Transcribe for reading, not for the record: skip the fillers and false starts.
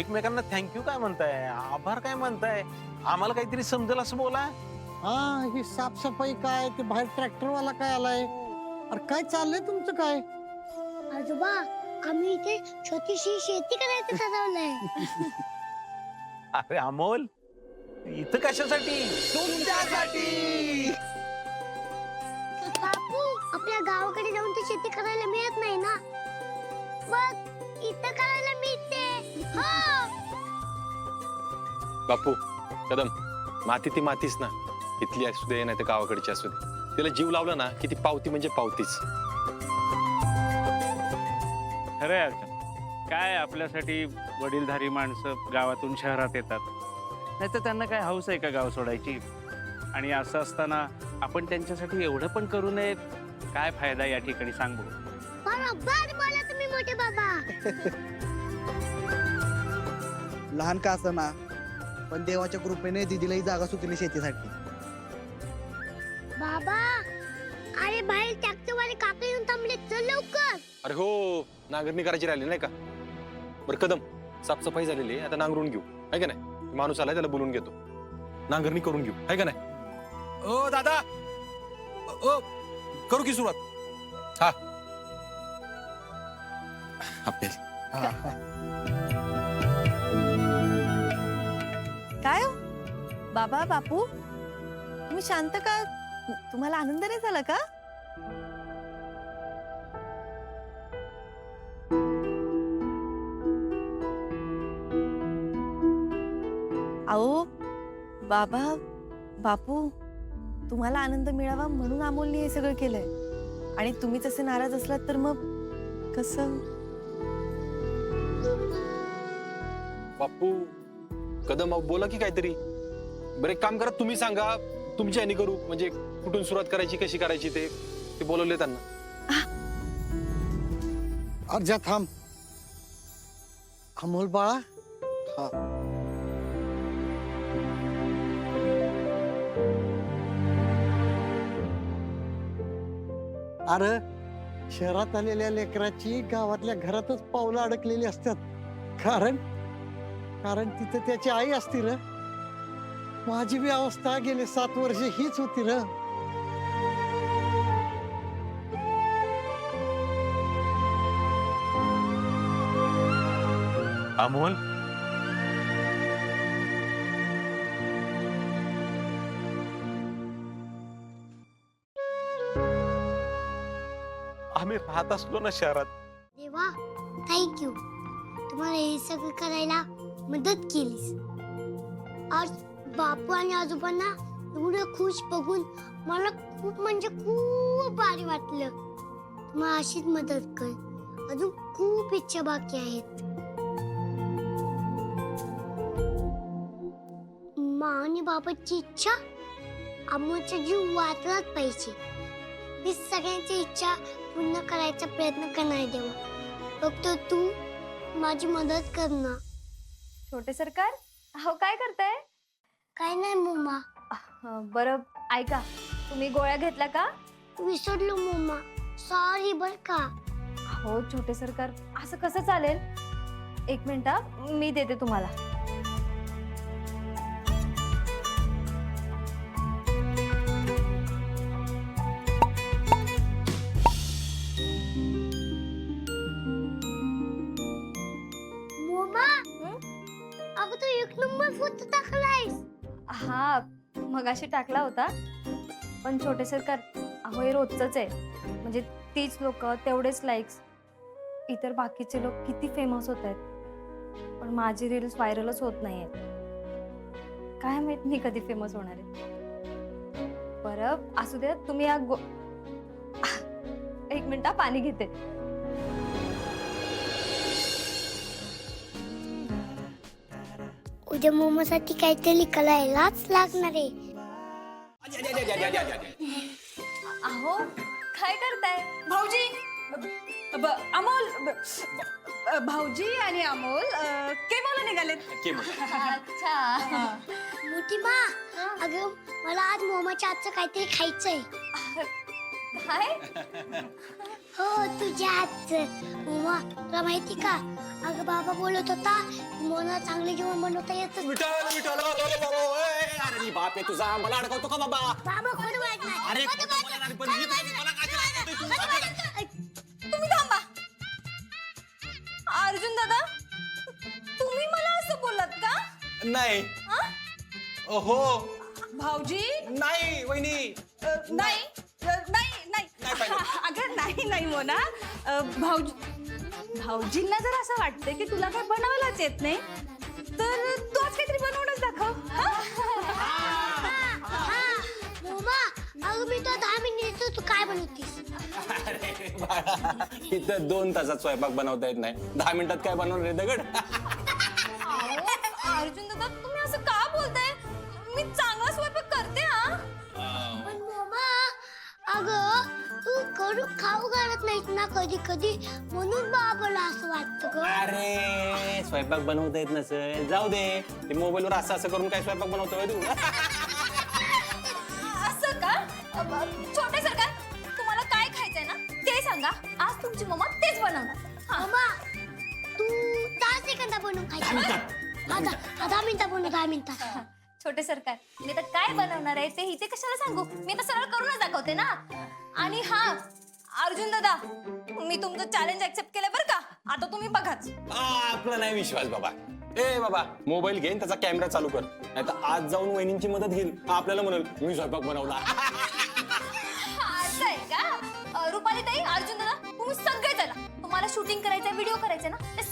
एकमेकांना थँक्यू काय म्हणताय, आभार काय म्हणताय? आम्हाला काहीतरी समजेल असं बोला. हा, ही साफसफाई काय, ते बाहेर ट्रॅक्टरवाला काय आलाय, अरे काय चाललंय तुमचं काय? आजोबा, आम्ही इथे छोटीशी शेती करायचं ठरवलंय. अरे अमोल, इथं कशासाठी? तुमच्यासाठी. बापू, आपल्या गावाकडे जाऊन तर शेती करायला मिळत नाही ना, बघ इथं करायला मिळते. हो. बापू कदम, माती ती मातीच ना, इथली असू दे नाही तर गावाकडची असू दे, तिला जीव लावला ना की ती पावती म्हणजे पावतीच. खरंय अर्चना, काय आपल्यासाठी वडीलधारी माणसं गावातून शहरात येतात, नाही तर त्यांना काय हौस आहे का गाव सोडायची? आणि असं असताना आपण त्यांच्यासाठी एवढं पण करू नये, काय फायदा या ठिकाणी सांग बघू. बरोबर बोला तुम्ही मोठे बाबा. लहान का असना, पण देवाच्या कृपेने दीदीला ही जागा सुचली शेतीसाठी. बाबा, अरे बाहेर ट्रॅक्टरवाले काका येऊन थांबले, चल लवकर. अरे हो, नांगरणी करायची राहिली नाही का? बरं कदम, साफसफाई झालेली आहे, आता नांगरून घेऊ, आहे का नाही? माणूस आलाय, त्याला बोलून घेतो, नांगरणी करून घेऊ, आहे का नाही? ओ दादा, ओ करू की सुरुवात? हा. काय हो बाबा बापू, तुम्ही शांत का? तुम्हाला आनंद नाही झाला का? अहो बाबा बापू, तुम्हाला आनंद मिळावा म्हणून अमोलने हे सगळं केलंय, आणि तुम्हीच असे नाराज असलात तर मग कसं? बापू कदम, अहो बोला की काहीतरी. बरं एक काम करा, तुम्ही सांगा, तुमची ह्यानी करू, म्हणजे कुठून सुरुवात करायची, कशी करायची ते बोलवले त्यांना. अर्जा थांब. अमोल बाळा, हा अरे, शहरात आलेल्या लेकराची गावातल्या घरातच पावलं अडकलेली असतात. कारण कारण तिथे त्याची आई असती र. माझी बी अवस्था गेले 7 वर्ष हीच होती र. अमोल, आम्ही राहत असलो ना शहरात, देवा, थँक्यू, तुम्हाला हे सगळं करायला मदत केलीस. आज बापू आणि आजोबांना एवढं खुश बघून मला खूप म्हणजे खूप भारी वाटलं. तुम्हाला अशीच मदत कर, अजून खूप इच्छा बाकी आहेत. मा आणि बाबाची इच्छा अमोलचा जीव वाचलाच पाहिजे. मी सगळ्यांची इच्छा पूर्ण करायचा प्रयत्न करणार देवा. फक्त तू माझी मदत कर ना. छोटे सरकार, अहो काय करताय? काय नाही मम्मा, बरं ऐका, तुम्ही गोळ्या घेतल्या का? विसरलो मम्मा, सॉरी बर का. हो छोटे सरकार, असं कसं चालेल? एक मिनिट हा, मी देते तुम्हाला. मम्मा, अगं तू 1 नंबर फोटो टाकलायस. हा, मगाशी टाकला होता, पण छोटे सरकार, अहो हे रोजच आहे. म्हणजे तीच लोक, तेवढेच लाईक्स. इतर बाकीचे लोक किती फेमस होत आहेत, पण माझी रील्स व्हायरलच होत नाहीये. काय माहित मी कधी फेमस होणार आहे. बरं असू द्या, तुम्ही या एक मिनिट हा, पाणी घेते. उद्या मम्मासाठी काहीतरी करायलाच लागणार आहे. अहो काय करताय भाऊजी, अमोल, भाऊजी आणि अमोल केमोला निघालेत. अच्छा. मोठी मा, अगं मला आज मम्माच्या हातचं काहीतरी खायचंय. काय हो तुझ्या हातचं उमा तुला माहिती का अगं बाबा बोलत होता मला चांगलं जेवण बनवता येतं अरे बाप आहे तुझा मला अडकवतो का बाबा बाबा खोटं बोलत नाही. अरे खोटं खोटं बोलत बोलणार नाही. पण मी खोटं बोलत मला काय नाही. करायचं खोटं बोलत नाही. तुम्ही थांबा अर्जुन दादा तुम्ही मला असं बोलत का नाही हा? हो भाऊजी नाही वहिनी नाही नाही नाही नाही पाहिजे. अगं नाही नाही मोना भाऊजींना जर असं वाटतंय की तुला काय बनवायलाच येत नाही तर तू आज काहीतरी बनवूनच दाखव हा उमा अगं मी तो 10 मिनिट तू काय बनवतीस अरे बाळा इथं 2 तासात स्वयंपाक बनवता येत नाही 10 मिनिटात काय बनवणार रे दगड अर्जुन दादा तुम्ही असं का बोलताय मी चांगला स्वयंपाक करते हा पण मामा अगं तू करू खाऊ घालत नाहीस ना कधी कधी म्हणून बाबाला असं वाटतं ग अरे स्वयंपाक बनवता येत नसेल जाऊ दे ते मोबाईलवर असं करून काय स्वयंपाक बनवतोय तू असं का छोटे सरकार तुम्हाला काय खायचंय ना ते सांगा आज तुमची मम्मा तेच बनवणार हा. मामा तू 10 सेकंदा बनवून खायचं 10 मिनिटं बनव 10 मिनिटात छोटे सरकार मी तर काय बनवणार आहे ते इथे कशाला सांगू मी तर सरळ करूनच दाखवते ना आणि हा अर्जुन दादा मी तुमचं चॅलेंज ऍक्सेप्ट केलं बरं का आता तुम्ही बघाच आपला नाही विश्वास बाबा ए बाबा मोबाईल घेईन त्याचा कॅमेरा चालू कर नाही तर आज जाऊन वहिनींची मदत घेईल आपल्याला म्हणेल मी स्वयंपाक बनवला असं आहे का रुपाली ताई अर्जुन दादा तुम्ही सगळे चला तुम्हाला शूटिंग करायचं व्हिडिओ करायचं ना ते